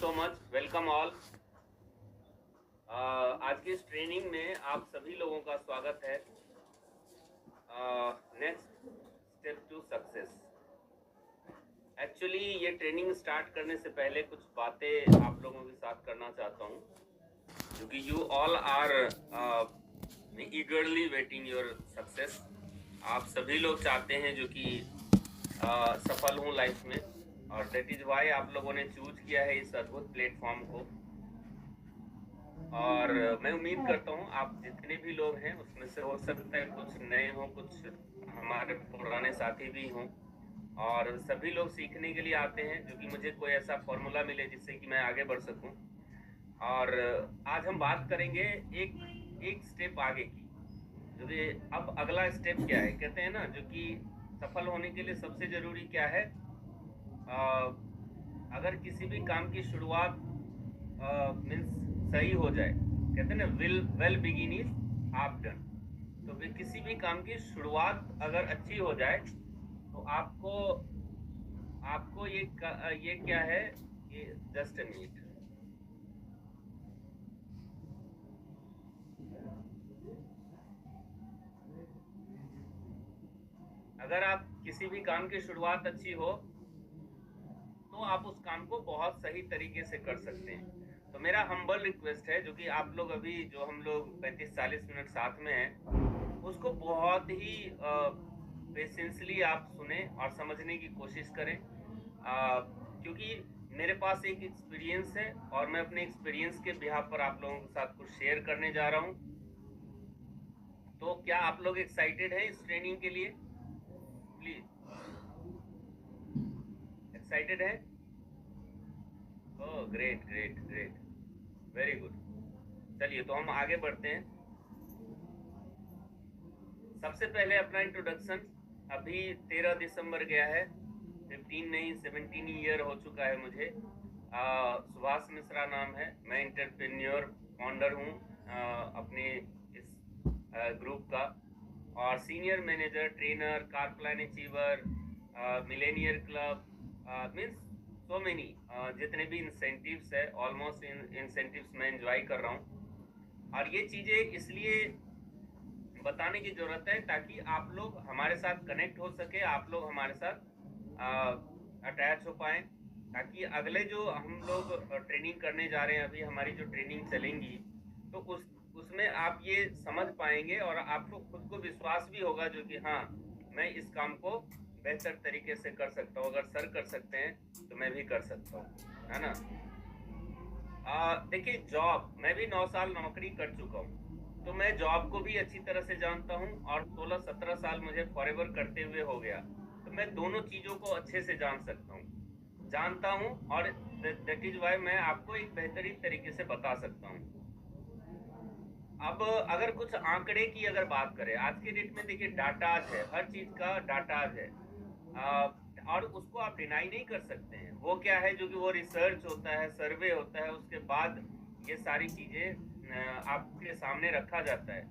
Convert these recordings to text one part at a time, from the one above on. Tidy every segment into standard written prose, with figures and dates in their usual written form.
So much, welcome all. आज की इस ट्रेनिंग में आप सभी लोगों का स्वागत है। Next step to success. Actually ये ट्रेनिंग स्टार्ट करने से पहले कुछ बातें आप लोगों के साथ करना चाहता हूँ, क्योंकि you all are eagerly waiting your success. आप सभी लोग चाहते हैं जो कि सफल हूँ लाइफ में, और दैट इज वाई आप लोगों ने चूज किया है इस अद्भुत प्लेटफॉर्म को। और मैं उम्मीद करता हूँ आप जितने भी लोग हैं उसमें से हो सकता है कुछ नए हों, कुछ हमारे पुराने साथी भी हों, और सभी लोग सीखने के लिए आते हैं जो कि मुझे कोई ऐसा फॉर्मूला मिले जिससे कि मैं आगे बढ़ सकूं। और आज हम बात करेंगे एक स्टेप आगे की, जो कि अब अगला स्टेप क्या है। कहते हैं ना, जो कि सफल होने के लिए सबसे जरूरी क्या है, अगर किसी भी काम की शुरुआत मीन्स सही हो जाए, कहते हैं ना well begin is half done. तो भी किसी भी काम की शुरुआत अगर अच्छी हो जाए तो आपको आपको ये क्या है, ये जस्ट अ मिनट। अगर आप किसी भी काम की शुरुआत अच्छी हो तो आप उस काम को बहुत सही तरीके से कर सकते हैं। तो मेरा हम्बल रिक्वेस्ट है, जो कि आप लोग अभी जो हम लोग 35-40 मिनट साथ में हैं, उसको बहुत ही पेशेंसली आप सुने और समझने की कोशिश करें, क्योंकि मेरे पास एक एक्सपीरियंस है और मैं अपने एक्सपीरियंस के बिहाफ पर आप लोगों के साथ कुछ शेयर करने जा रहा हूँ। तो क्या आप लोग एक्साइटेड हैं इस ट्रेनिंग के लिए? प्लीज, एक्साइटेड हैं? Oh great great great, very good. चलिए तो हम आगे बढ़ते हैं। सबसे पहले अपना इंट्रोडक्शन। अभी 13 दिसंबर गया है, 15 नहीं 17 ईयर हो चुका है मुझे। सुभाष मिश्रा नाम है, मैं एंटरप्रेन्योर फाउंडर हूँ अपने इस ग्रुप का, और senior manager, trainer, car plan achiever, Millionaire club, means so many, जितने भी इंसेंटिव्स है ऑलमोस्ट इंसेंटिव्स मैं एंजॉय कर रहा हूँ। और ये चीज़ें इसलिए बताने की जरूरत है ताकि आप लोग हमारे साथ कनेक्ट हो सके, आप लोग हमारे साथ अटैच हो पाए, ताकि अगले जो हम लोग ट्रेनिंग करने जा रहे हैं, अभी हमारी जो ट्रेनिंग चलेंगी, तो उसमें आप ये समझ पाएंगे और आपको खुद को विश्वास भी होगा जो कि हाँ, मैं इस काम को बेहतर तरीके से कर सकता हूँ। अगर सर कर सकते हैं तो मैं भी कर सकता हूँ, है ना। देखिए, जॉब, मैं भी 9 साल नौकरी कर चुका हूँ, तो मैं जॉब को भी अच्छी तरह से जानता हूँ, और 16-17 साल मुझे फॉरएवर करते हुए हो गया, तो मैं दोनों चीजों को अच्छे से जानता हूँ, और दैट इज वाई मैं आपको एक बेहतरीन तरीके से बता सकता हूँ। अब अगर कुछ आंकड़े की अगर बात करें, आज के डेट में देखिए डाटाज है, हर चीज का डाटाज है, और उसको आप डिनाई नहीं कर सकते हैं। वो क्या है, जो कि वो रिसर्च होता है, सर्वे होता है, उसके बाद ये सारी चीजें आपके सामने रखा जाता है।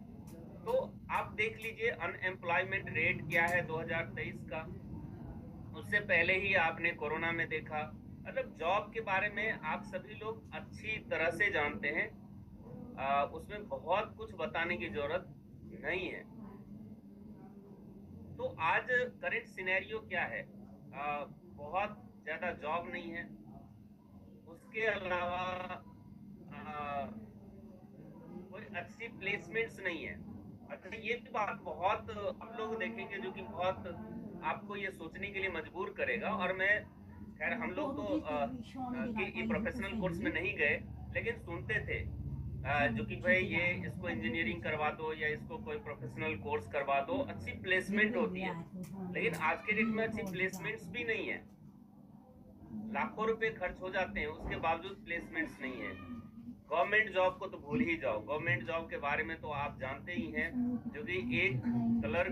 तो आप देख लीजिए अनएम्प्लॉयमेंट रेट क्या है 2023 का, उससे पहले ही आपने कोरोना में देखा। मतलब जॉब के बारे में आप सभी लोग अच्छी तरह से जानते हैं, उसमें बहुत कुछ बताने की जरूरत नहीं है। तो आज करंट सिनेरियो क्या है, बहुत ज्यादा जॉब नहीं है, उसके अलावा कोई अच्छी प्लेसमेंट्स नहीं है। अच्छा, ये भी बात बहुत आप लोग देखेंगे जो कि बहुत आपको ये सोचने के लिए मजबूर करेगा। और मैं, खैर हम लोग तो कि प्रोफेशनल कोर्स में नहीं गए, लेकिन सुनते थे जो कि भाई ये इसको इंजीनियरिंग करवा दो या इसको कोई प्रोफेशनल कोर्स करवा दो, अच्छी प्लेसमेंट होती है। लेकिन आज के डेट में अच्छी प्लेसमेंट्स भी नहीं है, लाखों रुपए खर्च हो जाते हैं, उसके बावजूद प्लेसमेंट्स नहीं है। गवर्नमेंट जॉब को तो भूल ही जाओ, गवर्नमेंट जॉब के बारे में तो आप जानते ही हैं, जो कि एक कलर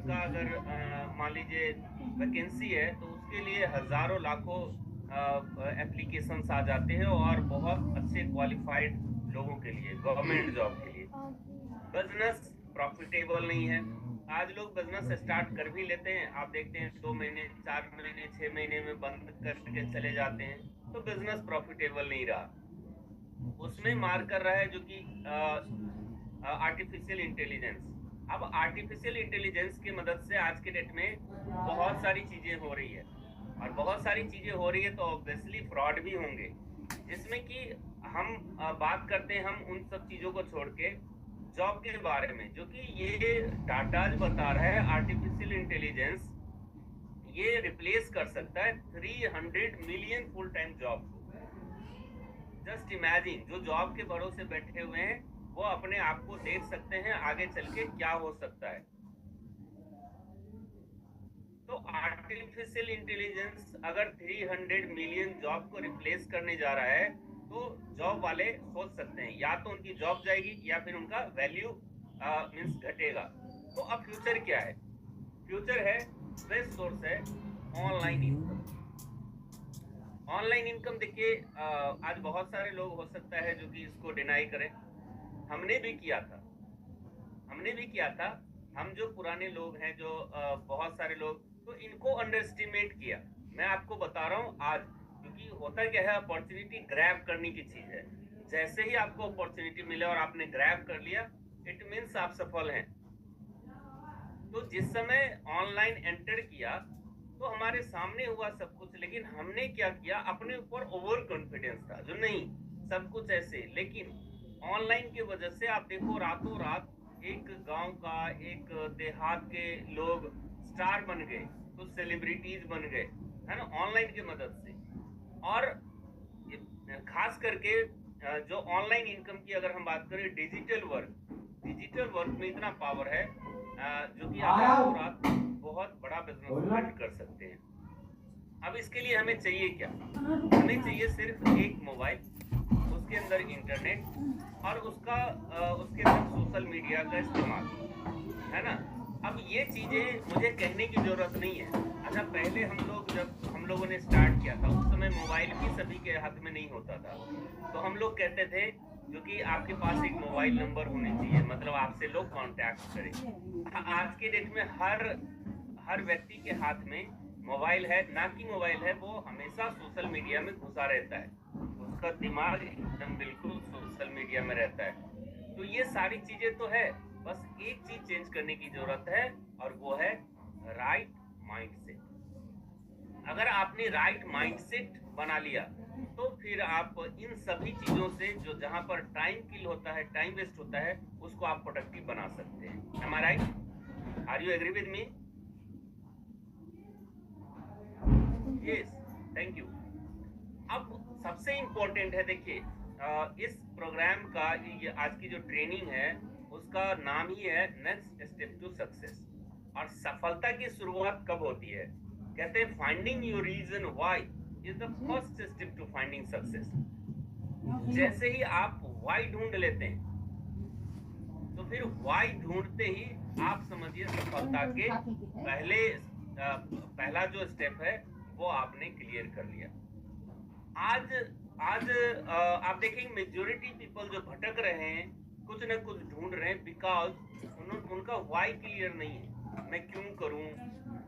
का अगर मान लीजिए वैकेंसी है, तो उसके लिए हजारों लाखों एप्लीकेशंस आ जाते हैं, और बहुत अच्छे क्वालिफाइड लोगों के लिए, गवर्नमेंट जॉब के लिए। बिजनेस प्रॉफिटेबल नहीं है, आज लोग बिजनेस स्टार्ट कर भी लेते हैं, आप देखते हैं 2 महीने 4 महीने 6 महीने में बंद करके चले जाते हैं, तो बिजनेस प्रॉफिटेबल नहीं रहा। उसमें मार कर रहा है जो कि आर्टिफिशियल इंटेलिजेंस। अब आर्टिफिशियल इंटेलिजेंस की मदद से आज के डेट में बहुत सारी चीजें हो रही है, और बहुत सारी चीजें हो रही है तो ऑब्वियसली फ्रॉड भी होंगे, जिसमें कि हम बात करते हैं हम उन सब चीजों को छोड़ के जॉब के बारे में, जो कि ये डाटा बता रहा है आर्टिफिशियल इंटेलिजेंस ये रिप्लेस कर सकता है 300 मिलियन फुल टाइम जॉब को। जस्ट इमेजिन, जो जॉब के भरोसे बैठे हुए हैं वो अपने आप को देख सकते हैं आगे चल के क्या हो सकता है। तो आर्टिफिशियल इंटेलिजेंस अगर 300 मिलियन जॉब को रिप्लेस करने जा रहा है, तो जॉब वाले सोच सकते हैं या तो उनकी जॉब जाएगी या फिर उनका वैल्यू मींस घटेगा। तो अब फ्यूचर क्या है? फ्यूचर है, बेस्ट सोर्स है ऑनलाइन इनकम। ऑनलाइन इनकम देखिए, आज बहुत सारे लोग हो सकता है जो कि इसको डिनाई करें, हमने भी किया था, हमने भी किया था। हम जो पुराने लोग हैं, जो बहुत सारे लोग, तो इनको अंडर एस्टिमेट किया। मैं आपको बता रहा हूँ आज, क्योंकि होता क्या है, अपॉर्चुनिटी ग्रैब करने की चीज है। जैसे ही आपको अपॉर्चुनिटी मिले और आपने ग्रैब कर लिया, इट मीन्स आप सफल हैं। तो जिस समय ऑनलाइन एंटर किया तो हमारे सामने हुआ सब कुछ, लेकिन हमने क्या किया, अपने ऊपर ओवर कॉन्फिडेंस था जो नहीं सब कुछ ऐसे। लेकिन ऑनलाइन की वजह से आप देखो, रातों रात एक गांव का, एक देहात के लोग स्टार बन गए, कुछ सेलिब्रिटीज बन गए, है ना, ऑनलाइन की मदद से। और खास करके जो ऑनलाइन इनकम की अगर हम बात करें, डिजिटल वर्क में इतना पावर है जो कि आप रातों रात बहुत बड़ा बिजनेस रन कर सकते हैं। अब इसके लिए हमें चाहिए क्या? हमें चाहिए सिर्फ एक मोबाइल, उसके अंदर इंटरनेट और उसके अंदर सोशल मीडिया का इस्तेमाल, है ना। अब ये चीजें मुझे कहने की जरूरत नहीं है। अच्छा, पहले जब हम लोगों ने स्टार्ट किया था, उस समय मोबाइल भी सभी के हाथ में नहीं होता था, तो हम लोग कहते थे जो कि आपके पास एक मोबाइल नंबर होने चाहिए, मतलब आपसे लोग कांटेक्ट करें। आज के डेट में हर व्यक्ति के हाथ में मोबाइल है, ना कि मोबाइल है, वो हमेशा सोशल मीडिया में घुसा रहता है, उसका दिमाग एकदम बिल्कुल सोशल मीडिया में रहता है। तो ये सारी चीजें तो है, बस एक चीज चेंज करने की जरूरत है, और वो है राइट माइंडसेट। अगर आपने राइट माइंडसेट बना लिया, तो फिर आप इन सभी चीजों से, जो जहां पर टाइम किल होता है, टाइम वेस्ट होता है, उसको आप प्रोडक्टिव बना सकते हैं। Am I right? Are you agree with me? Yes, thank you. अब सबसे इंपॉर्टेंट है, देखिए, इस प्रोग्राम का ये आज की जो ट्रेनिंग है, उसका नाम ही है नेक्स्ट स्टेप टू सक्सेस। और सफलता की शुरुआत कब होती है? कहते हैं finding your reason why is the first step to finding success. जैसे ही आप व्हाई ढूंढ लेते हैं, तो फिर व्हाई ढूंढते ही आप समझिए सफलता के पहला जो स्टेप है वो आपने क्लियर कर लिया। आज आज आप देखेंगे मेजोरिटी पीपल जो भटक रहे हैं, कुछ न कुछ ढूंढ रहे हैं, बिकॉज उनका व्हाई क्लियर नहीं है। मैं क्यों करूं?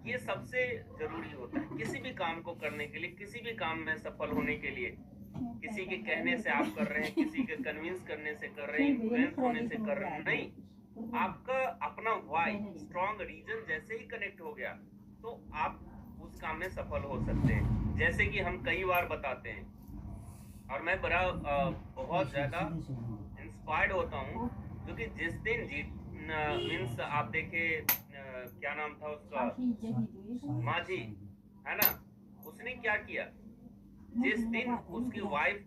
ये सबसे जरूरी होता है किसी भी काम को करने के लिए, किसी भी काम में सफल होने के लिए। किसी के कहने से आप कर रहे हैं, किसी के कन्विंस करने से कर रहे हैं, इन्फ्लुएंस होने से कर रहे हैं, नहीं। आपका अपना व्हाई, स्ट्रॉन्ग रीजन जैसे ही कनेक्ट हो गया, तो आप उस काम में सफल हो सकते हैं। जैसे कि हम कई बार बताते हैं, और मैं बहुत ज्यादा इंस्पायर्ड होता हूँ, जो कि जिस दिन मीन्स आप देखे, क्या नाम था उसका, माझी, है ना, उसने क्या किया, जिस दिन उसकी वाइफ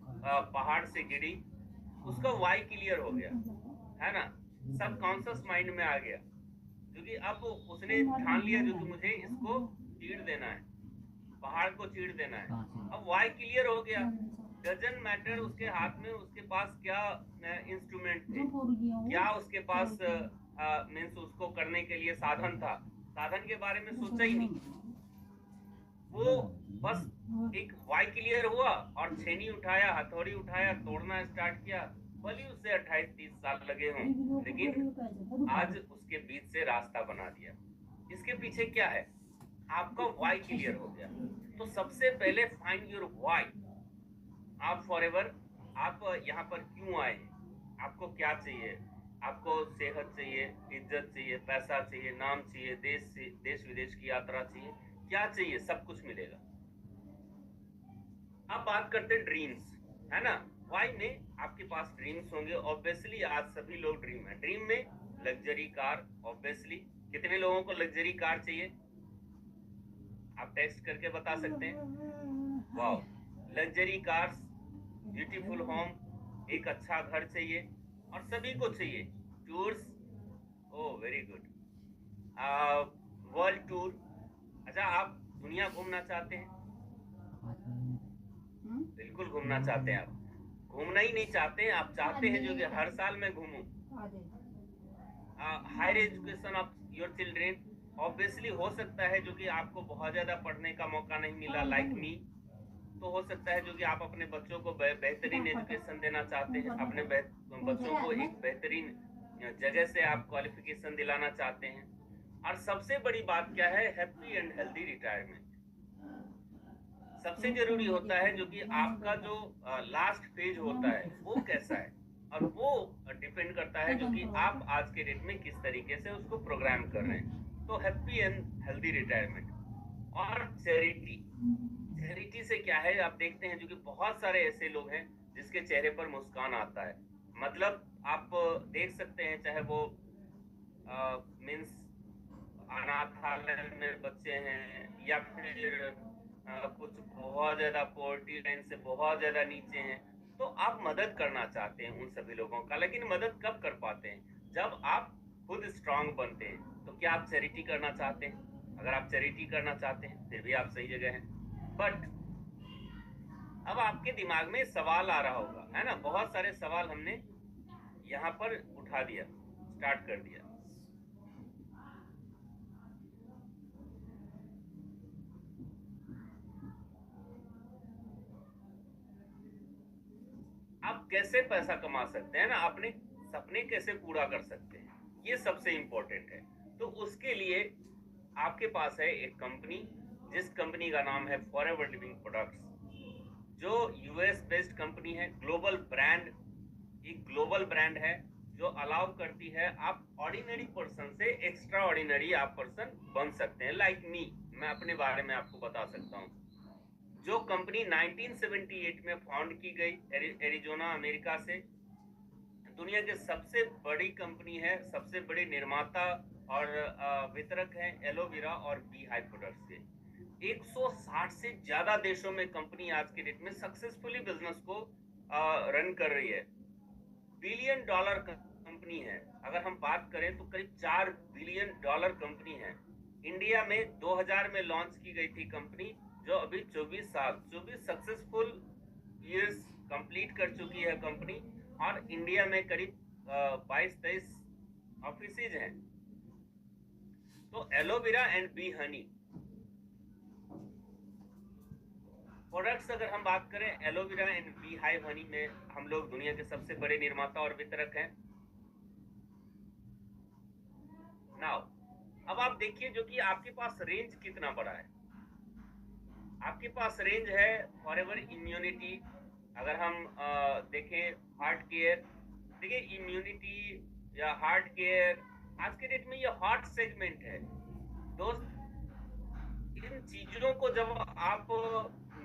पहाड़ से गिरी, उसका वाई क्लियर हो गया, है ना, सब कॉन्शियस माइंड में आ गया, क्योंकि अब उसने ठान लिया जो कि मुझे इसको चीड़ देना है, पहाड़ को चीड़ देना है। अब वाई क्लियर हो गया, डजंट मैटर उसके हाथ में, उसके पास क्या इंस्ट्रूमेंट थे, क्या उसके पास मीन्स उसको करने के लिए साधन था, साधन के बारे में सोचा ही नहीं। वो बस एक वाई क्लियर हुआ और छेनी उठाया, हथौड़ी उठाया, तोड़ना स्टार्ट किया, भले उसे 28-30 साल लगे हों, लेकिन आज उसके बीच से रास्ता बना दिया। इसके पीछे क्या है? आपका वाई क्लियर हो गया। तो सबसे पहले फाइंड योर वाई। आप फॉरएवर, आप यहाँ पर क्यों आए हैं? आपको क्या चाहिए? आपको सेहत चाहिए, इज्जत चाहिए, पैसा चाहिए, नाम चाहिए, देश विदेश की यात्रा चाहिए, क्या चाहिए? सब कुछ मिलेगा। अब बात करते हैं ड्रीम्स, है ना? वाई में आपके पास ड्रीम्स होंगे। ऑब्वियसली आज सभी लोग ड्रीम है। ड्रीम में लग्जरी कार, ऑब्वियसली। कितने लोगों को लग्जरी कार चाहिए? आप टेक्स्ट करके बता सकते हैं। Wow, luxury cars, beautiful home, एक अच्छा घर चाहिए और सभी को चाहिए। टूर्स, ओ वेरी गुड। वर्ल्ड टूर, अच्छा आप दुनिया घूमना चाहते हैं? बिल्कुल घूमना चाहते हैं आप। घूमना ही नहीं चाहते हैं, आप चाहते हैं जो कि हर साल मैं घूमूं। Higher education of your children, obviously हो सकता है जो कि आपको बहुत ज्यादा पढ़ने का मौका नहीं मिला, लाइक मी। तो हो सकता है जो कि आप अपने बच्चों को बेहतरीन एजुकेशन देना चाहते हैं, अपने बच्चों को एक बेहतरीन जगह से आप क्वालिफिकेशन दिलाना चाहते हैं। और सबसे बड़ी बात क्या है? Happy and healthy retirement. सबसे जरूरी होता है जो कि आपका जो लास्ट फेज होता है वो कैसा है, और वो डिपेंड करता है जो कि आप आज के डेट में किस तरीके से उसको प्रोग्राम कर रहे हैं। तो हैप्पी एंड हेल्दी रिटायरमेंट। और चैरिटी, चैरिटी से क्या है? आप देखते हैं जो कि बहुत सारे ऐसे लोग हैं जिसके चेहरे पर मुस्कान आता है। मतलब आप देख सकते हैं, चाहे वो मीन्स अनाथालय में बच्चे हैं या फिर कुछ बहुत ज्यादा पॉवर्टी लाइन से बहुत ज्यादा नीचे हैं, तो आप मदद करना चाहते हैं उन सभी लोगों का। लेकिन मदद कब कर पाते हैं? जब आप खुद स्ट्रांग बनते हैं। तो क्या आप चैरिटी करना चाहते हैं? अगर आप चैरिटी करना चाहते हैं फिर भी आप सही जगह हैं। बट अब आपके दिमाग में सवाल आ रहा होगा, है ना? बहुत सारे सवाल हमने यहाँ पर उठा दिया, स्टार्ट कर दिया। आप कैसे पैसा कमा सकते हैं ना, अपने सपने कैसे पूरा कर सकते हैं, ये सबसे इंपॉर्टेंट है। तो उसके लिए आपके पास है एक कंपनी, जिस कंपनी का नाम है फॉरएवर लिविंग प्रोडक्ट्स, जो यूएस बेस्ड कंपनी है, ग्लोबल ब्रांड, एक ग्लोबल ब्रांड है जो अलाउ करती है आप ऑर्डिनरी पर्सन से एक्स्ट्रा ऑर्डिनरी आप पर्सन बन सकते हैं, लाइक मी। मैं अपने बारे में आपको बता सकता हूँ। जो कंपनी 1978 में फाउंड की गई एरिजोना अमेरिका से, दुनिया के सबसे बड़ी कंपनी है, सबसे बड़ी निर्माता और वितरक है एलोवेरा और बी हाई प्रोडक्ट्स के। 160 से ज्यादा देशों में कंपनी आज के डेट में सक्सेसफुली बिजनेस को रन कर रही है। बिलियन डॉलर कंपनी है। अगर हम बात करें तो करीब $4 बिलियन कंपनी है। इंडिया में 2000 में लॉन्च की गई थी कंपनी, जो अभी 24 सक्सेसफुल ईयर्स कंप्लीट कर चुकी है कंपनी। और इंडिया में करीब 22-23 ऑफिसेज हैं। तो aloe vera and B Honey products, अगर हम बात करें aloe vera and bee hive Honey में, हम लोग दुनिया के सबसे बड़े निर्माता और वितरक हैं। नाउ अब आप देखिए जो कि आपके पास रेंज कितना बड़ा है। आपके पास रेंज है फॉरएवर इम्यूनिटी। अगर हम देखें हार्ट केयर, देखिए इम्यूनिटी या हार्ट केयर, आज के डेट में ये हॉट सेगमेंट है दोस्त। इन चीजों को जब आप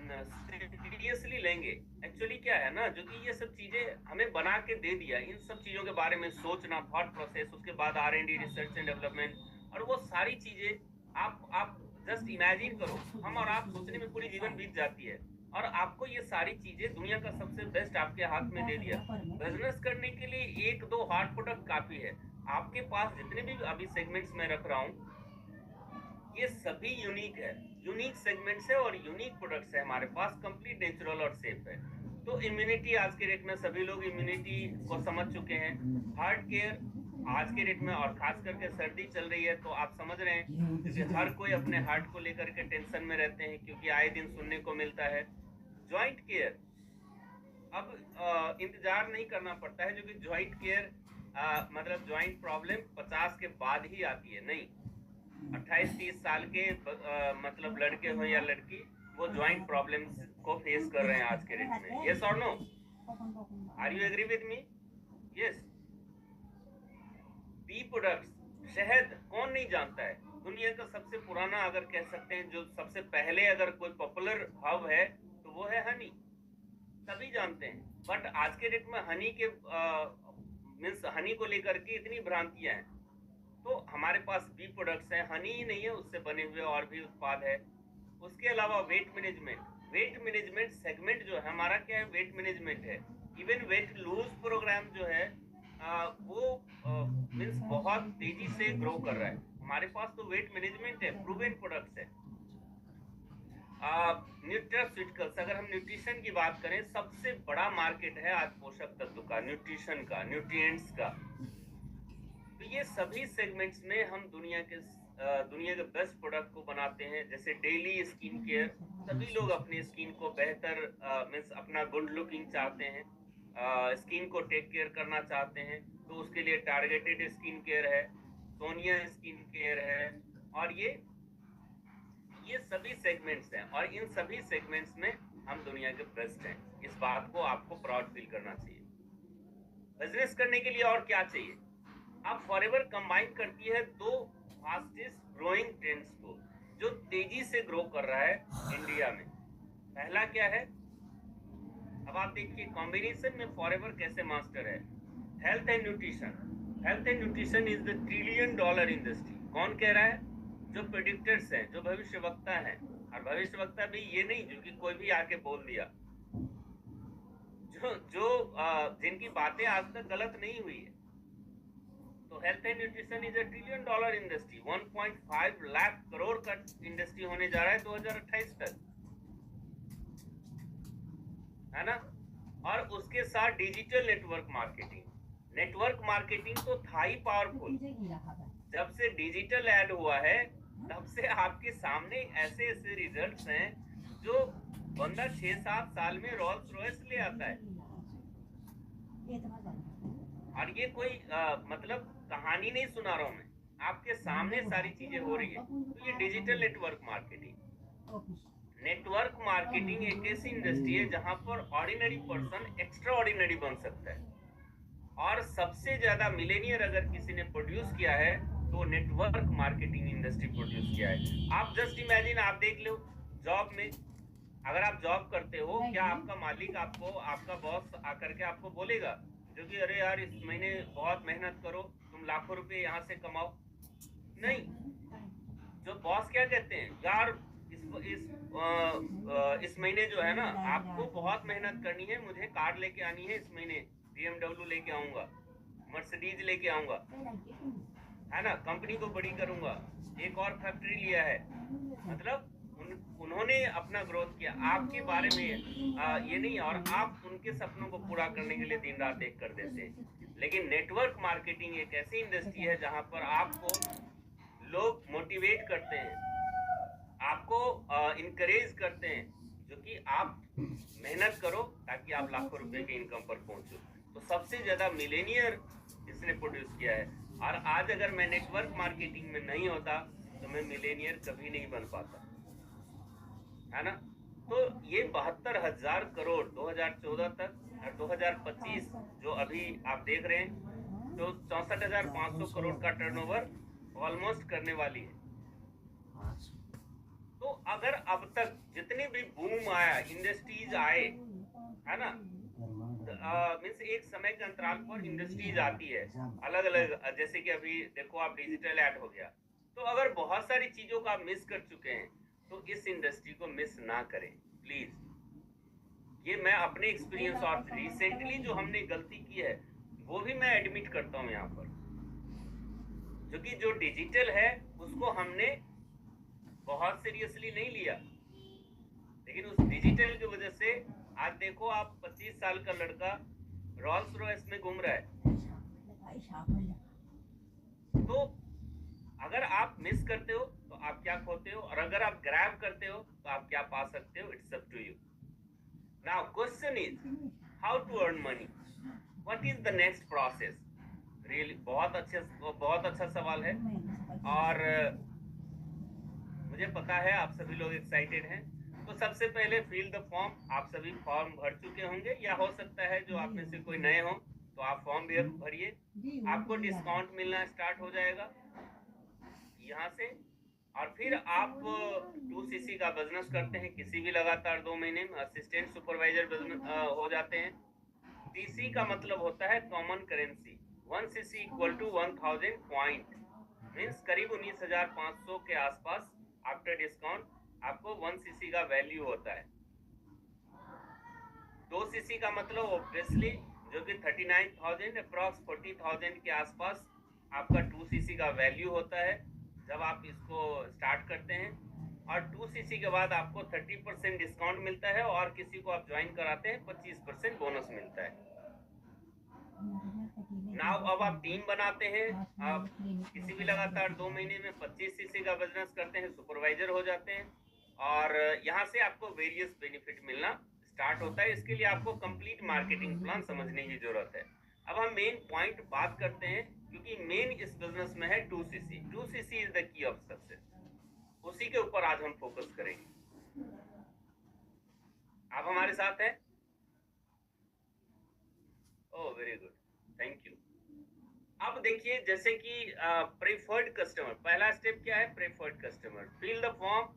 सीरियसली लेंगे, एक्चुअली क्या है ना, जो कि ये सब चीजें हमें बना के दे दिया, इन सब चीजों के बारे में सोचना, थॉट प्रोसेस, उसके बाद R&D, रिसर्च एंड डेवलपमेंट, और वो सारी चीजें आप जस्ट इमेजिन करो, हम और आप सोचने में पूरी जीवन बीत जाती है, और आपको ये सारी चीजें दुनिया का सबसे बेस्ट आपके हाथ में दे दिया। बिजनेस करने के लिए 1-2 हार्ड प्रोडक्ट काफी है। आपके पास जितने भी अभी सेगमेंट्स में रख रहा हूँ, ये सभी यूनिक है, यूनिक सेगमेंट्स है और यूनिक प्रोडक्ट्स है हमारे पास, कंप्लीट नेचुरल और सेफ है। तो इम्यूनिटी, आज के डेट में सभी लोग इम्यूनिटी को समझ चुके हैं। हार्ट केयर आज के डेट में, और खास करके सर्दी चल रही है तो आप समझ रहे हैं कि हर कोई अपने हार्ट को लेकर के टेंशन में रहते हैं, क्योंकि आए दिन सुनने को मिलता है। जॉइंट केयर, अब इंतजार नहीं करना पड़ता है, जो कि ज्वाइंट केयर मतलब ज्वाइंट प्रॉब्लम 50 के बाद ही आती है। नहीं, 28-30 साल के मतलब लड़के हो या लड़की, वो ज्वाइंट प्रॉब्लम्स को फेस कर रहे हैं आज के डेट में। यस और no? Are you agree with me? Yes. Bee products, शहद कौन नहीं जानता है? दुनिया का सबसे पुराना, अगर कह सकते हैं, जो सबसे पहले अगर कोई पॉपुलर हब है तो वो है हनी। सभी जानते हैं। बट आज के डेट में हनी के मीन्स हनी को लेकर के इतनी भ्रांतियां हैं। तो हमारे पास बी प्रोडक्ट्स हैं, हनी ही नहीं है, उससे बने हुए और भी उत्पाद है। उसके अलावा वेट मैनेजमेंट सेगमेंट जो है हमारा, क्या है, वेट मैनेजमेंट है। इवन वेट लूज प्रोग्राम जो है वो मीन्स बहुत तेजी से ग्रो कर रहा है। हमारे पास तो वेट मैनेजमेंट है, प्रूवन प्रोडक्ट्स है। न्यूट्रास्यूटिकल्स, अगर हम न्यूट्रिशन की बात करें, सबसे बड़ा मार्केट है आज पोषक तत्व का, न्यूट्रिशन का, न्यूट्रिएंट्स का। तो ये सभी सेगमेंट्स में हम दुनिया के बेस्ट प्रोडक्ट को बनाते हैं। जैसे डेली स्किन केयर, सभी लोग अपनी स्किन को बेहतर मीन्स अपना गुड लुकिंग चाहते हैं, स्किन को टेक केयर करना चाहते हैं, तो उसके लिए टारगेटेड स्किन केयर है, सोनिया स्किन केयर है, और ये सभी सेगमेंट्स हैं, और इन सभी सेगमेंट्स में हम दुनिया के बेस्ट हैं। इस बात को आपको प्राउड फील करना चाहिए। बिजनेस करने के लिए और क्या चाहिए? आप फॉरएवर कंबाइन करती है दो फास्टेस्ट ग्रोइंग ट्रेंड्स को, जो तेजी से ग्रो कर रहा है इंडिया में। पहला क्या है? अब आप देखिए कॉम्बिनेशन में फॉरएवर कैसे मास्टर है। Health and nutrition is the $1 trillion industry. कौन कह रहा है? जो प्रेडिक्टर्स हैं, जो भविष्यवक्ता हैं। और भविष्यवक्ता भी ये नहीं जो कि कोई भी आके बोल दिया, जो जिनकी बातें आज तक गलत नहीं हुई है। तो health and nutrition is $1 trillion industry, 1.5 lakh crore का इंडस्ट्री होने जा रहा है 2028 तक, है ना। और उसके साथ डिजिटल नेटवर्क मार्केटिंग तो था ही पावरफुल। जब से डिजिटल ऐड हुआ है, तब से आपके सामने ऐसे ऐसे रिजल्ट्स हैं, जो बंदा 6-7 साल में रोल्स रॉयस ले आता है। और ये कोई मतलब कहानी नहीं सुना रहा हूं मैं, आपके सामने सारी चीजें हो रही है। तो ये डिजिटल नेटवर्क मार्केटिंग एक ऐसी इंडस्ट्री है जहां पर ऑर्डिनरी पर्सन एक्स्ट्रा ऑर्डिनरी बन सकता है। और सबसे ज्यादा मिलेनियर अगर किसी ने प्रोड्यूस किया है तो नेटवर्क मार्केटिंग इंडस्ट्री प्रोड्यूस किया है। आप जस्ट इमेजिन, आप देख लो जॉब में, अगर आप जॉब करते हो, क्या आपका मालिक आपको, आपका बॉस आकर के आपको बोलेगा जो कि अरे यार इस महीने बहुत मेहनत करो, तुम लाखों रुपए यहाँ से कमाओ? नहीं। जो बॉस क्या कहते हैं, यार इस महीने जो है ना, आपको बहुत मेहनत करनी है, मुझे कार लेके आनी है इस महीने, BMW लेके आऊंगा, मर्सिडीज लेके आऊंगा, है ना, कंपनी को बड़ी करूंगा, एक और फैक्ट्री लिया है। मतलब उन्होंने अपना ग्रोथ किया आपके बारे में ये नहीं, और आप उनके सपनों को पूरा करने के लिए दिन रात एक कर देते हैं। लेकिन नेटवर्क मार्केटिंग एक ऐसी इंडस्ट्री है जहां पर आपको लोग मोटिवेट करते हैं, आपको इनकरेज करते हैं, जो कि आप मेहनत करो ताकि आप लाखों रुपए के इनकम पर पहुंचो। तो सबसे ज्यादा मिलेनियर इसने प्रोड्यूस किया है। और आज अगर मैं नेटवर्क मार्केटिंग में नहीं होता तो मैं मिलेनियर कभी नहीं बन पाता, है ना। तो ये 72,000 करोड़ 2014 तक और 2025 जो अभी आप देख रहे हैं, तो 64,500 करोड़ का टर्नओवर ऑलमोस्ट करने वाली है। तो अगर अब तक जितने भी बूम आया, इंडस्ट्रीज आए, है ना, मीन्स एक समय के अंतराल पर इंडस्ट्रीज आती है अलग अलग, जैसे कि अभी देखो आप डिजिटल ऐड हो गया। तो अगर बहुत सारी चीजों को आप मिस कर चुके हैं तो इस इंडस्ट्री को मिस ना करें प्लीज। ये मैं अपने एक्सपीरियंस और रिसेंटली जो हमने गलती की है वो भी मैं एडमिट करता हूँ यहाँ पर, जो कि जो डिजिटल है उसको हमने बहुत सीरियसली नहीं लिया, लेकिन उस डिजिटल की वजह से आज देखो आप 25 साल का लड़का रोल्स रॉयस में घूम रहा है। तो अगर आप मिस करते हो तो आप क्या खोते हो, और अगर आप ग्रैब करते हो तो आप क्या पा सकते हो। It's up to you. Now question is, how to earn money, what is the next process. Really बहुत अच्छा सवाल है, और मुझे पता है आप सभी लोग एक्साइटेड हैं। तो सबसे पहले फिल द फॉर्म। आप सभी फॉर्म भर चुके होंगे, या हो सकता है जो आप में से कोई नए हो तो आप फॉर्म भी भरिए। आपको डिस्काउंट मिलना स्टार्ट हो जाएगा यहाँ से, और फिर आप 2cc का बिजनेस करते हैं किसी भी लगातार 2 महीने में, असिस्टेंट सुपरवाइजर बिजनेस हो जाते हैं। CC का मतलब होता है common currency. 1cc equal to 1000 point, means करीब 19,500 के आसपास आफ्टर डिस्काउंट आपको 1cc का वैल्यू होता है। 2cc का मतलब ऑब्वियसली जो कि 39,000 अप्रॉक्स 40,000 के आसपास आपका 2cc का वैल्यू होता है जब आप इसको स्टार्ट करते हैं। और 2cc के बाद आपको 30% डिस्काउंट मिलता है, और किसी को आप ज्वाइन कराते हैं 25% बोनस मिलता है। नाउ अब आप टीम बनाते हैं, आप किसी भी लगातार 2 महीने में 25cc का बिजनेस करते हैं, सुपरवाइजर हो जाते हैं, और यहाँ से आपको वेरियस बेनिफिट मिलना स्टार्ट होता है। इसके लिए आपको कंप्लीट मार्केटिंग प्लान समझने की जरूरत है। अब हम मेन पॉइंट बात करते हैं, क्योंकि मेन इस बिजनेस में है 2cc। 2cc is the key of success, उसी के ऊपर आज हम फोकस करेंगे। आप हमारे साथ हैं? Oh very good, thank you. अब देखिए, जैसे कि प्रेफर्ड कस्टमर, पहला स्टेप क्या है? Preferred customer. Fill the form,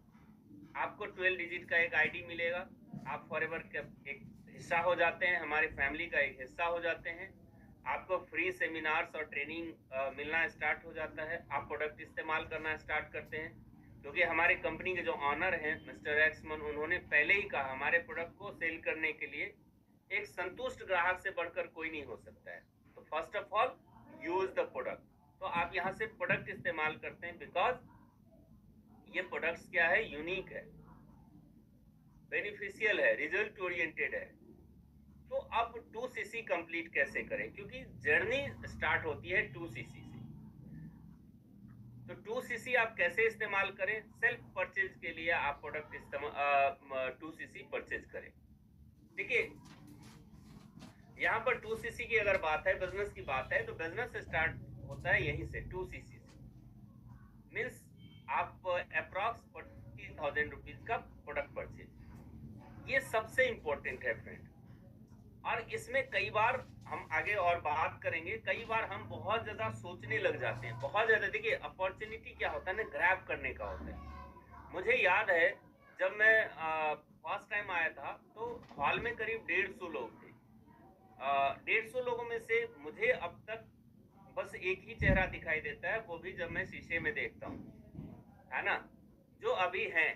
आपको 12 डिजिट का एक आईडी मिलेगा, आप फॉरएवर का एक हिस्सा हो जाते हैं, हमारे फैमिली का एक हिस्सा हो जाते हैं। आपको फ्री सेमिनार्स और ट्रेनिंग मिलना स्टार्ट हो जाता है, आप प्रोडक्ट इस्तेमाल करना स्टार्ट करते हैं, क्योंकि हमारे कंपनी के जो ऑनर हैं मिस्टर एक्समन, उन्होंने पहले ही कहा हमारे प्रोडक्ट को सेल करने के लिए एक संतुष्ट ग्राहक से बढ़कर कोई नहीं हो सकता है। तो first of all use the product. तो आप यहाँ से प्रोडक्ट इस्तेमाल करते हैं, बिकॉज ये प्रोडक्ट्स क्या है? यूनिक है, बेनिफिशियल है, रिजल्ट ओरिएंटेड है। तो अब 2cc कंप्लीट कैसे करें, क्योंकि जर्नी स्टार्ट होती है 2cc से। तो 2cc आप कैसे इस्तेमाल करें? सेल्फ परचेज के लिए आप प्रोडक्ट इस्तेमाल 2cc परचेज करें। देखिए, यहाँ पर 2cc की अगर बात है, बिजनेस की बात है, तो बिजनेस स्टार्ट होता है यहीं से 2cc से। मीन्स आप अप्रॉक्स 40,000 रुपीज का प्रोडक्ट परचेज, ये सबसे इंपॉर्टेंट है फ्रेंड। और इसमें कई बार हम आगे और बात करेंगे, कई बार हम बहुत ज्यादा सोचने लग जाते हैं, बहुत ज्यादा। देखिए, अपॉर्चुनिटी क्या होता है ना, ग्रैब करने का होता है। मुझे याद है जब मैं फर्स्ट टाइम आया था, तो हॉल में करीब 150 लोग थे। 150 लोगों में से मुझे अब तक बस एक ही चेहरा दिखाई देता है, वो भी जब मैं शीशे में देखता हूँ, है ना, जो अभी है।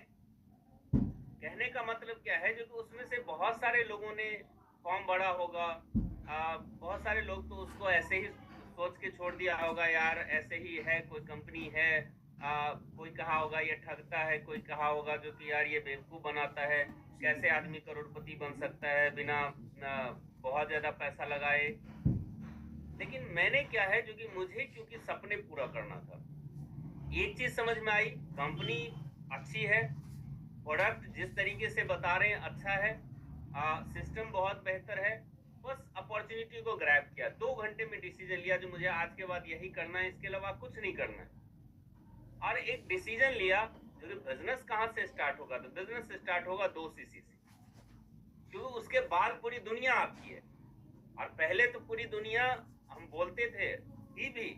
कहने का मतलब क्या है, जो कि उसमें से बहुत सारे लोगों ने फॉर्म भरा होगा, बहुत सारे लोग तो उसको ऐसे ही सोच के छोड़ दिया होगा, यार ऐसे ही है, कोई कंपनी है। कोई कहा होगा ये ठगता है, कोई कहा होगा जो कि यार ये बेवकूफ बनाता है, कैसे आदमी करोड़पति बन सकता है बिना बहुत ज्यादा पैसा लगाए। लेकिन मैंने क्या है, जो कि मुझे क्योंकि सपने पूरा करना था, एक चीज समझ में आई, कंपनी अच्छी है, प्रोडक्ट जिस तरीके से बता रहे हैं अच्छा है, सिस्टम बहुत बेहतर है। बस अपॉर्चुनिटी को ग्रैब किया, 2 घंटे में डिसीजन लिया जो मुझे आज के बाद यही करना है, इसके अलावा कुछ नहीं करना है। और एक डिसीजन लिया जो कि बिजनेस कहाँ से स्टार्ट होगा, तो बिजनेस स्टार्ट होगा 2cc से, क्योंकि उसके बाद पूरी दुनिया आपकी है। और पहले तो पूरी दुनिया हम बोलते थे भी,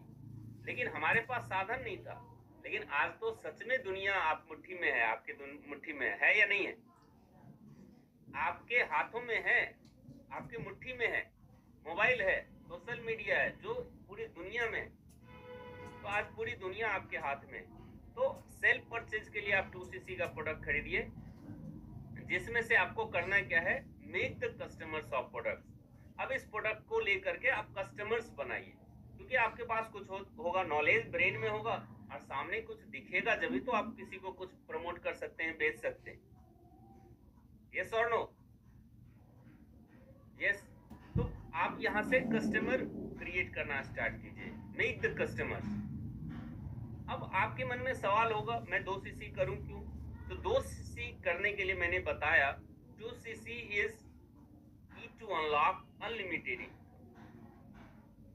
लेकिन हमारे पास साधन नहीं था। लेकिन आज तो सच में दुनिया आप मुट्ठी में है, आपके मुट्ठी में है या नहीं है? आपके हाथों में है, आपकी मुट्ठी में है, मोबाइल है, सोशल मीडिया है, जो पूरी दुनिया में। तो आज पूरी दुनिया आपके हाथ में। तो सेल्फ परचेज के लिए आप 2cc का प्रोडक्ट खरीदिए, जिसमें से आपको करना क्या है, make the customers of products. अब इस प्रोडक्ट को लेकर के आप कस्टमर्स बनाइए, क्योंकि आपके पास कुछ होगा, नॉलेज ब्रेन में होगा, और सामने कुछ दिखेगा, जब तो आप किसी को कुछ प्रमोट कर सकते हैं, बेच सकते हैं। यस और नो? यस। तो आप यहाँ से कस्टमर क्रिएट करना स्टार्ट कीजिए, मेक द कस्टमर्स। अब आपके मन में सवाल होगा, मैं 2cc करूं क्यों? तो 2cc करने के लिए मैंने बताया 2cc इज की टू अनलॉक अनलिमिटेड।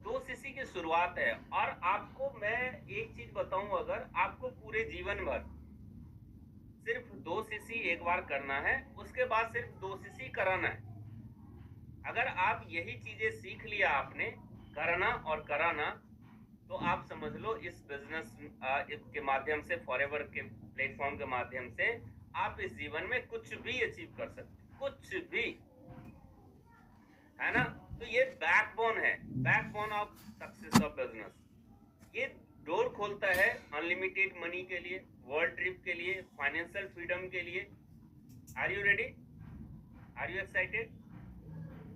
2 सीसी की शुरुआत है, और आपको मैं एक चीज बताऊं, अगर आपको पूरे जीवन भर सिर्फ 2 सीसी एक बार करना है, उसके बाद सिर्फ 2 सीसी कराना है। अगर आप यही चीजें सीख लिया आपने, करना और कराना, तो आप समझ लो इस बिजनेस के माध्यम से, फॉरएवर के प्लेटफॉर्म के माध्यम से आप इस जीवन में कुछ भी अचीव कर सकते, कुछ भी, है ना। तो ये बैकबोन है, backbone of success of business. ये डोर खोलता है अनलिमिटेड मनी के लिए, वर्ल्ड ट्रिप के लिए, फाइनेंशियल फ्रीडम के लिए। Are you ready? Are you excited?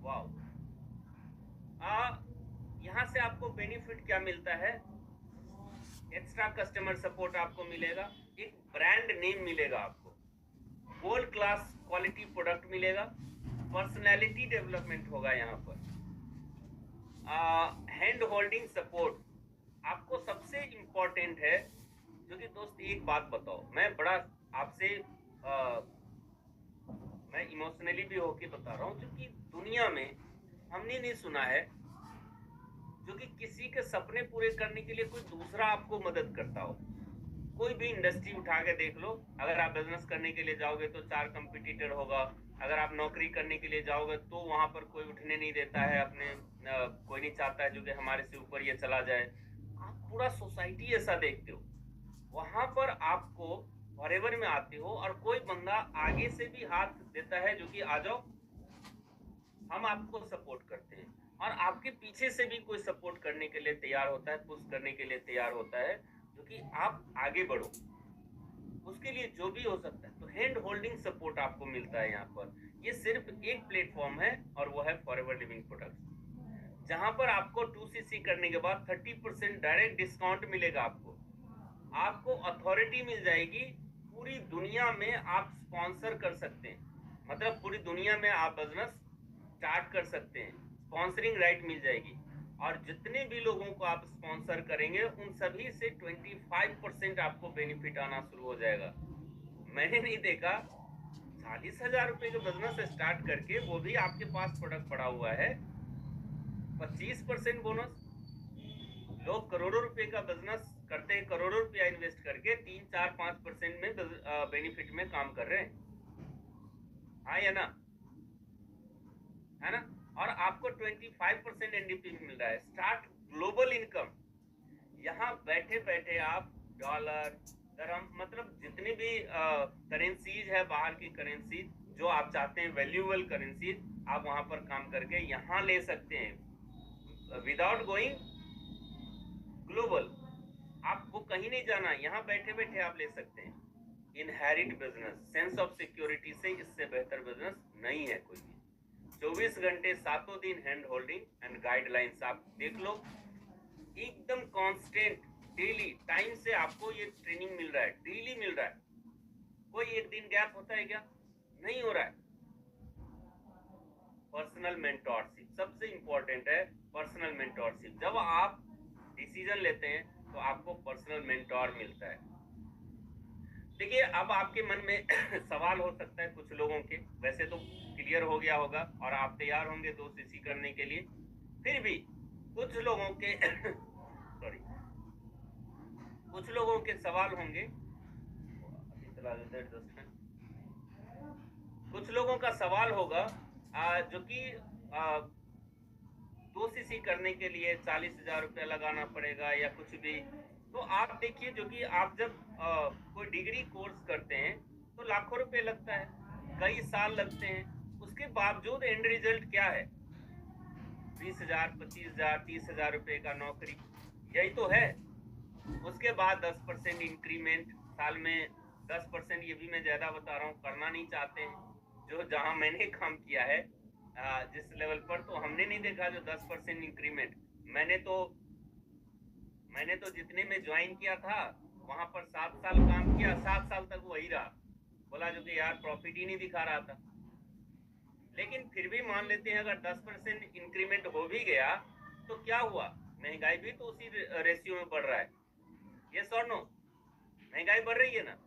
Wow. यहाँ से आपको बेनिफिट क्या मिलता है? एक्स्ट्रा कस्टमर सपोर्ट आपको मिलेगा, एक ब्रांड नेम मिलेगा आपको, वर्ल्ड क्लास क्वालिटी प्रोडक्ट मिलेगा, पर्सनैलिटी डेवलपमेंट होगा यहाँ पर, हैंड होल्डिंग सपोर्ट आपको सबसे इम्पोर्टेंट है। क्योंकि दोस्त एक बात बताओ, मैं बड़ा आपसे मैं इमोशनली भी होके बता रहा हूँ, क्योंकि दुनिया में हमने नहीं सुना है क्योंकि किसी के सपने पूरे करने के लिए कोई दूसरा आपको मदद करता हो। कोई भी इंडस्ट्री उठा के देख लो, अगर आप बिजनेस करने के लिए जाओगे तो 4 कंपटीटर होगा, अगर आप नौकरी करने के लिए जाओगे तो वहां पर कोई उठने नहीं देता है, अपने कोई नहीं चाहता है जो कि हमारे से ऊपर ये चला जाए। आप पूरा सोसाइटी ऐसा देखते हो, वहां पर आपको फॉरएवर में आते हो और कोई बंदा आगे से भी हाथ देता है जो कि आ जाओ, हम आपको सपोर्ट करते हैं, और आपके पीछे से भी कोई सपोर्ट करने के लिए तैयार होता है, पुश करने के लिए तैयार होता है, जो कि आप आगे बढ़ो, उसके लिए जो भी हो सकता है। तो हैंड होल्डिंग सपोर्ट आपको मिलता है यहाँ पर। ये सिर्फ एक प्लेटफॉर्म है और वो है फॉरएवर लिविंग प्रोडक्ट्स, जहां पर आपको 2 सीसी करने के बाद 30% डायरेक्ट डिस्काउंट मिलेगा। आपको अथॉरिटी मिल जाएगी, पूरी दुनिया में आप स्पॉन्सर कर सकते हैं, मतलब पूरी दुनिया में आप बिजनेस स्टार्ट कर सकते हैं, स्पॉन्सरिंग राइट मिल जाएगी, और जितने भी लोगों को आप स्पॉन्सर करेंगे उन सभी से 25% आपको बेनिफिट आना शुरू हो जाएगा। मैंने नहीं देखा 40,000 रुपए का बिजनेस स्टार्ट करके, वो भी आपके पास प्रोडक्ट पड़ा हुआ है, 25% बोनस। लोग करोड़ों रुपए का बिजनेस करते हैं, करोड़ों रुपया इन्वेस्ट करके 3, 4, 5% में बेनिफिट में काम कर रहे हैं, हाँ या ना, है ना। और आपको 25% एनडीपी मिल रहा है। स्टार्ट ग्लोबल इनकम, यहाँ बैठे बैठे आप डॉलर, दरहम, मतलब जितनी भी करेंसीज है, बाहर की करेंसीज जो आप चाहते हैं, वैल्यूएबल करेंसीज, आप वहां पर काम करके यहाँ ले सकते हैं विदाउट गोइंग ग्लोबल। आपको कहीं नहीं जाना, यहाँ बैठे बैठे आप ले सकते हैं। Inherit business, sense of security से इससे बेहतर बिजनेस नहीं है कोई भी। 24 घंटे 7 दिन हैंड होल्डिंग एंड गाइडलाइंस आप देख लो, एकदम कांस्टेंट डेली टाइम से आपको ये ट्रेनिंग मिल रहा है, डेली मिल रहा है। कोई एक दिन गैप होता है क्या? नहीं हो रहा है। पर्सनल मेंटोरशिप सबसे इंपॉर्टेंट है, पर्सनल मेंटोरशिप। जब आप डिसीजन लेते हैं तो आपको पर्सनल मेंटोर मिलता है। देखिए, अब आपके मन में सवाल हो सकता है कुछ लोगों के, वैसे तो क्लियर हो गया होगा और आप तैयार होंगे 2 सीसी करने के लिए, फिर भी कुछ लोगों के सॉरी, कुछ लोगों के सवाल होंगे, कुछ लोगों का सवाल होगा जो कि 2 सीसी करने के लिए 40,000 रुपया लगाना पड़ेगा या कुछ भी। तो आप देखिए, जो कि आप जब कोई डिग्री कोर्स करते हैं तो लाखों रुपए लगता है, कई साल लगते हैं, उसके बावजूद एंड रिजल्ट क्या है? 20,000, 25,000, 30,000 रुपए का नौकरी, यही तो है। उसके बाद 10% इंक्रीमेंट, साल में 10%, ये भी मैं ज्यादा बता रहा हूँ, करना नहीं चाहते हैं। जो जहां मैंने काम किया है जिस लेवल पर, तो हमने नहीं देखा जो 10% इंक्रीमेंट। मैंने तो जितने में ज्वाइन किया था वहां पर 7 साल काम किया, 7 साल तक वही रहा, बोला जो कि यार प्रॉफिट ही नहीं दिखा रहा था। लेकिन फिर भी मान लेते हैं अगर 10% इंक्रीमेंट हो भी गया तो क्या हुआ? महंगाई भी तो उसी रेशियो में बढ़ रहा है, यस और नो? महंगाई बढ़ रही है ना,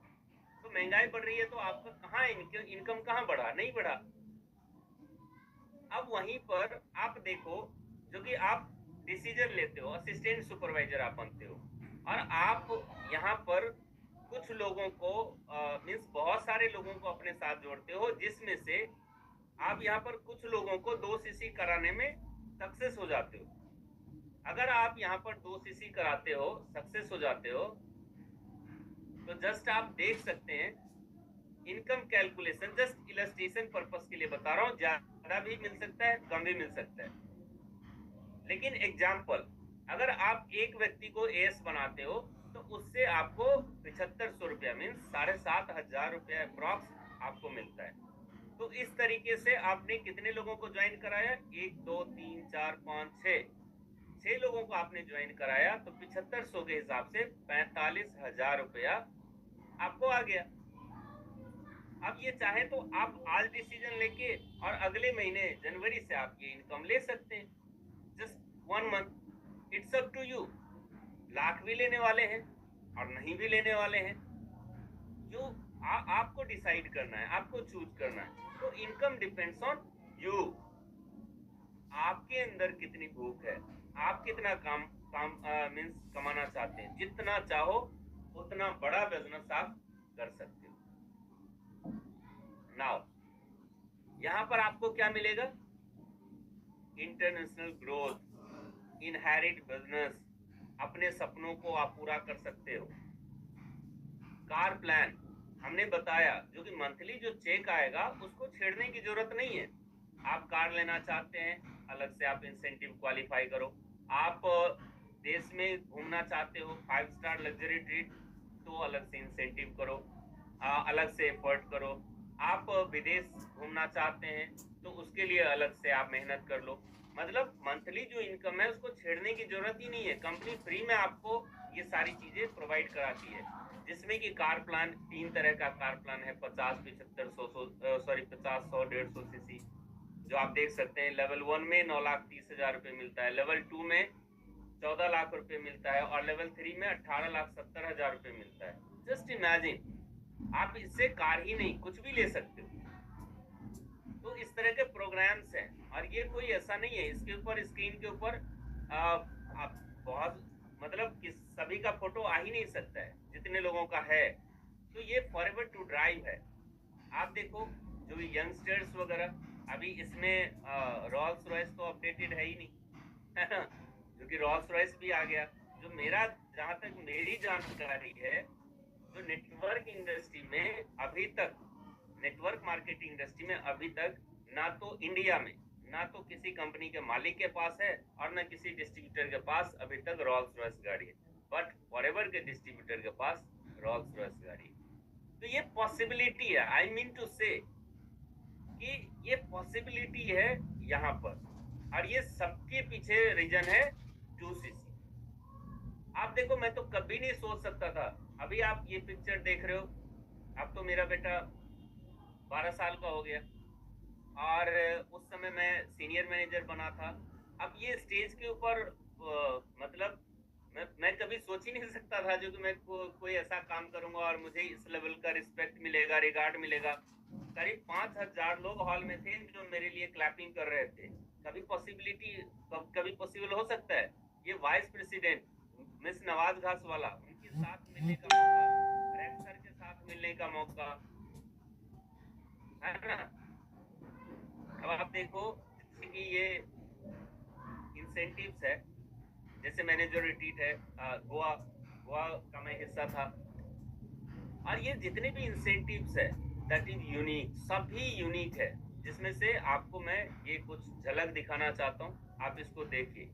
तो महंगाई बढ़ रही है तो आपका कहाँ इनकम कहाँ बढ़ा? नहीं बढ़ा। अब वहीं पर आप देखो, जो कि आप डिसीजन लेते हो, असिस्टेंट सुपरवाइजर आप बनते हो, और आप यहाँ पर कुछ लोगों को मीन्स बहुत सारे लोगों को अपने साथ जोड़ते हो, जिसमें से आप यहाँ पर कुछ लोगों को 2 सीसी कराने में सक्सेस हो जाते हो। अगर आप यहाँ पर 2 सीसी कराते हो, सक्सेस हो जाते हो, तो जस्ट आप देख सकते हैं income calculation, just illustration purpose के लिए बता रहा हूँ, ज्यादा भी मिल सकता है, कम भी मिल सकता है, लेकिन एग्जाम्पल, अगर आप एक व्यक्ति को एएस बनाते हो तो उससे आपको 7500 रुपया मीन्स 7500 रुपया अप्रॉक्स आपको मिलता है। तो इस तरीके से आपने कितने लोगों को ज्वाइन कराया? 1 2 3 4 5 6 लोगों को आपने ज्वाइन कराया, तो 7500 के हिसाब से 45,000 रुपया आपको आ गया। अब ये चाहे तो आप आज डिसीजन लेके और अगले महीने जनवरी से आप ये इनकम ले सकते हैं, just 1 month, it's up to you. Lakh भी लेने वाले हैं और नहीं भी लेने वाले हैं, जो आपको डिसाइड करना है, आपको चूज करना है। तो इनकम डिपेंड्स ऑन यू, आपके अंदर कितनी भूख है, आप कितना काम काम मीन्स कमाना चाहते हैं। जितना चाहो उतना बड़ा बिजनेस आप कर सकते हो। नाउ यहाँ पर आपको क्या मिलेगा? इंटरनेशनल ग्रोथ, इनहेरिट बिजनेस, अपने सपनों को आप पूरा कर सकते हो। कार प्लान हमने बताया, जो कि मंथली जो चेक आएगा उसको छेड़ने की जरूरत नहीं है। आप कार लेना चाहते हैं, अलग से आप इंसेंटिव क्वालिफाई करो। आप देश में घूमना चाहते हो, 5 स्टार लग्जरी ट्रीट, तो अलग से इंसेंटिव करो, अलग से एफर्ट करो। आप विदेश घूमना चाहते हैं तो उसके लिए अलग से आप मेहनत कर लो। मतलब मंथली जो इनकम है उसको छेड़ने की जरूरत ही नहीं है। कंपनी फ्री में आपको ये सारी चीजें प्रोवाइड कराती है, जिसमें कि कार प्लान 3 तरह का कार प्लान है, 50 75 100 सॉरी 50 100 150 सीसी, जो आप देख सकते हैं। लेवल 1 में 9,30,000 रुपये मिलता है, लेवल 2 में 14 लाख रुपए मिलता है, और लेवल 3 में 18,70,000 रुपये मिलता है। जस्ट इमेजिन, आप इससे कार ही नहीं कुछ भी ले सकते हो। तो इस तरह के प्रोग्राम्स हैं, और ये कोई ऐसा नहीं है, इसके ऊपर स्क्रीन के ऊपर आप बहुत मतलब कि सभी का फोटो आ ही नहीं सकता है, जितने लोगों का है। तो ये फॉरएवर टू ड्राइव है। आप देखो, जो यंगस्टर्स वगैरह, अभी इसमें रॉल्स रॉयस तो अपडेटेड है ही नहीं, है ना, क्योंकि रॉल्स रॉयस भी आ गया। जो मेरा, जहां तक मेरी जानकारी है, जो नेटवर्क इंडस्ट्री में अभी तक, नेटवर्क मार्केटिंग इंडस्ट्री में अभी तक ना तो इंडिया में ना तो किसी कंपनी के मालिक के पास है और ना किसी डिस्ट्रीब्यूटर के पास अभी तक रॉल्स रॉयस गाड़ी है, बट फॉरएवर के डिस्ट्रीब्यूटर के पास रॉल्स रॉयस गाड़ी है। तो ये पॉसिबिलिटी है, आई मीन टू से कि ये पॉसिबिलिटी है यहाँ पर, और ये सबके पीछे रीजन है 2cc। आप देखो, मैं तो कभी नहीं सोच सकता था, अभी आप ये पिक्चर देख रहे हो, अब तो मेरा बेटा 12 साल का हो गया, और उस समय मैं सीनियर मैनेजर बना था। अब ये स्टेज के ऊपर मतलब मैं कभी सोच ही नहीं सकता था जो कि मैं कोई ऐसा काम करूंगा और मुझे इस लेवल का रिस्पेक्ट मिलेगा, रिगार्ड मिलेगा। करीब 5,000 लोग हॉल में थे जो मेरे लिए क्लैपिंग कर रहे थे। कभी कभी पॉसिबल हो सकता है? ये वाइस प्रेसिडेंट मिस नवाज घास वाला, उनके साथ मिलने का मौका, रेड सर के साथ मिलने का मौका, है ना। अब आप देखो, जैसे कि ये इंसेंटिव्स है, जैसे मैंने जो रिट्रीट है गोवा गोवा का मैं हिस्सा था, और ये जितने भी इंसेंटिव्स है दैट इज यूनिक, सभी यूनिक है, जिसमें से आपको मैं ये कुछ झलक दिखाना चाहता हूँ, आप इसको देखिए।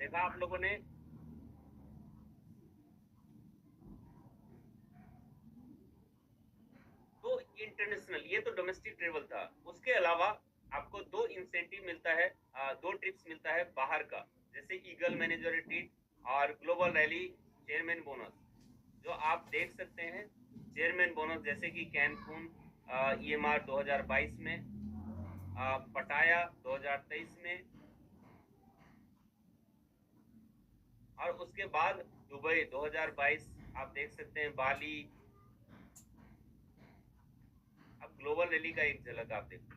देखा आप लोगों ने, तो इंटरनेशनल, ये तो डोमेस्टिक ट्रेवल था। उसके अलावा आपको दो इंसेंटिव मिलता है, दो ट्रिप्स मिलता है बाहर का, जैसे ईगल मैनेजर ट्रिप और ग्लोबल रैली चेयरमैन बोनस, जो आप देख सकते हैं। चेयरमैन बोनस जैसे कि कैनकून EMR 2022 में, पटाया 2023 में, और उसके बाद दुबई 2022 आप देख सकते हैं, बाली। अब ग्लोबल रैली का एक झलक आप देखो।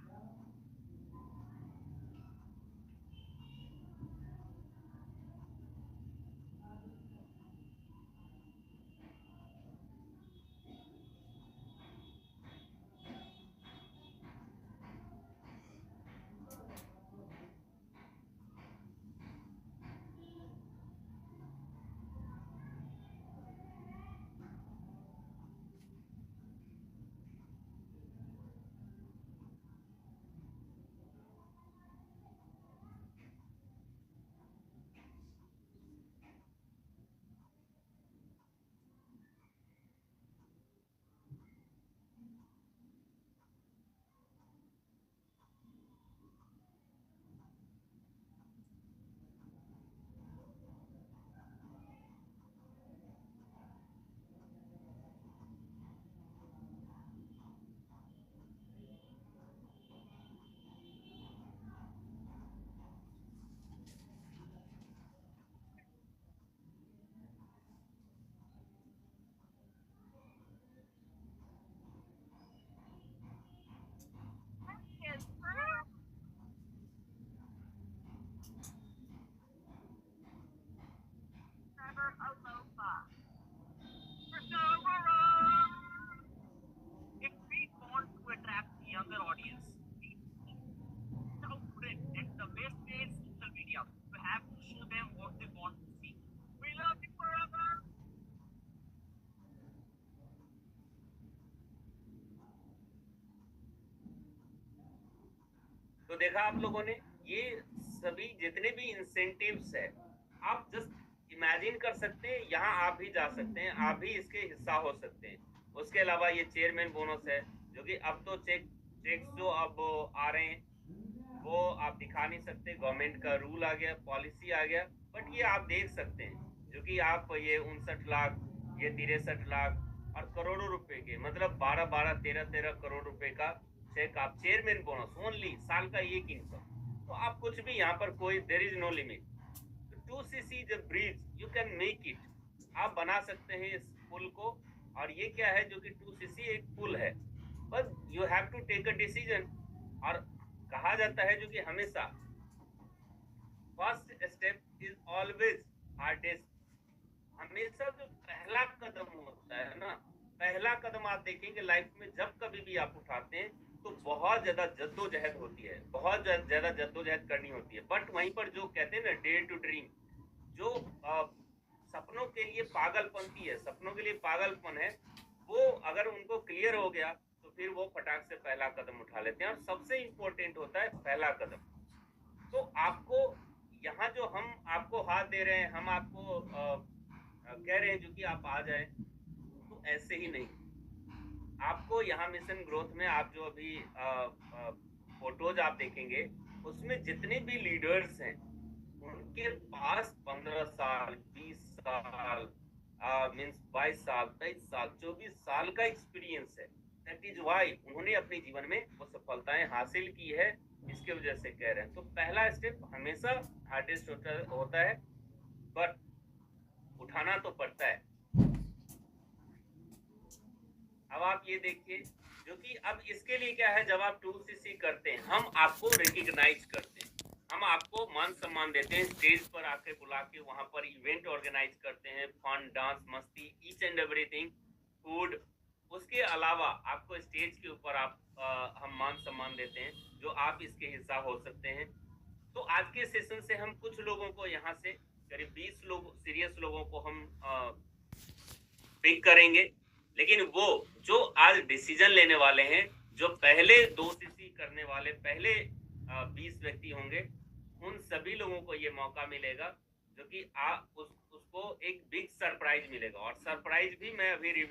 तो देखा आप लोगों ने, ये सभी जितने भी इंसेंटिव्स है, आप जस्ट इमेजिन कर सकते हैं, यहाँ आप भी जा सकते हैं, आप भी इसके हिस्सा हो सकते हैं। उसके अलावा ये चेयरमैन बोनस है, जो कि अब तो चेक जो अब आ रहे हैं वो आप दिखा नहीं सकते, गवर्नमेंट का रूल आ गया, पॉलिसी आ गया, बट ये आप देख सकते हैं, जो कि आप ये 59 लाख, ये 63 लाख और करोड़ों रुपए के, मतलब 12-12, 13-13 करोड़ रुपए का चेक आप, चेयरमैन बोनस ओनली, साल का एक इनकम। तो आप कुछ भी यहाँ पर, कोई there is no limit. 2cc the bridge, you can make it, आप बना सकते हैं इस पुल को। और ये क्या है, जो कि 2cc एक पुल है, बस you have to take a decision. और कहा जाता है जो कि हमेशा first step is always hardest, हमेशा जो पहला कदम होता है ना, पहला कदम आप देखेंगे लाइफ में जब कभी भी आप उठाते हैं, तो बहुत ज्यादा जद्दोजहद होती है, बहुत ज्यादा जद्दोजहद करनी होती है। बट वहीं पर जो कहते हैं ना, डेयर टू ड्रीम, जो सपनों के लिए पागलपंती है, सपनों के लिए पागलपन है, वो अगर उनको क्लियर हो गया तो फिर वो फटाक से पहला कदम उठा लेते हैं। और सबसे इंपॉर्टेंट होता है पहला कदम। तो आपको यहाँ जो हम आपको हाथ दे रहे हैं, हम आपको कह रहे हैं जो कि आप आ जाए, तो ऐसे ही नहीं। आपको यहाँ मिशन ग्रोथ में आप जो अभी फोटोज आप देखेंगे, उसमें जितने भी लीडर्स हैं, उनके पास 15 साल, 20 साल, मीन्स 22 साल, 23 साल, 24 साल का एक्सपीरियंस है। दैट इज वाई उन्होंने अपने जीवन में वो सफलताएं हासिल की है, इसके वजह से कह रहे हैं। तो पहला स्टेप हमेशा हार्डेस्ट होता है, बट उठाना तो पड़ता है। अब आप ये देखिए, जो कि अब इसके लिए क्या है, जब आप 2cc करते हैं, हम आपको रिकग्नाइज करते हैं, हम आपको मान सम्मान देते हैं, स्टेज पर आके बुला के वहां पर इवेंट ऑर्गेनाइज करते हैं, फन, डांस, मस्ती, ईच एंड एवरीथिंग, फूड। उसके अलावा आपको स्टेज के ऊपर हम मान सम्मान देते हैं, जो आप इसके हिस्सा हो सकते हैं। तो आज के सेशन से हम कुछ लोगों को, यहाँ से करीब 20 लोग, सीरियस लोगों को हम पिक करेंगे। लेकिन वो जो आज डिसीजन लेने वाले हैं, जो पहले 2cc करने वाले पहले 20 व्यक्ति होंगे, उन सभी लोगों को ये मौका मिलेगा जो कि उसको एक बिग सरप्राइज मिलेगा, और सरप्राइज भी मैं अभी रिवील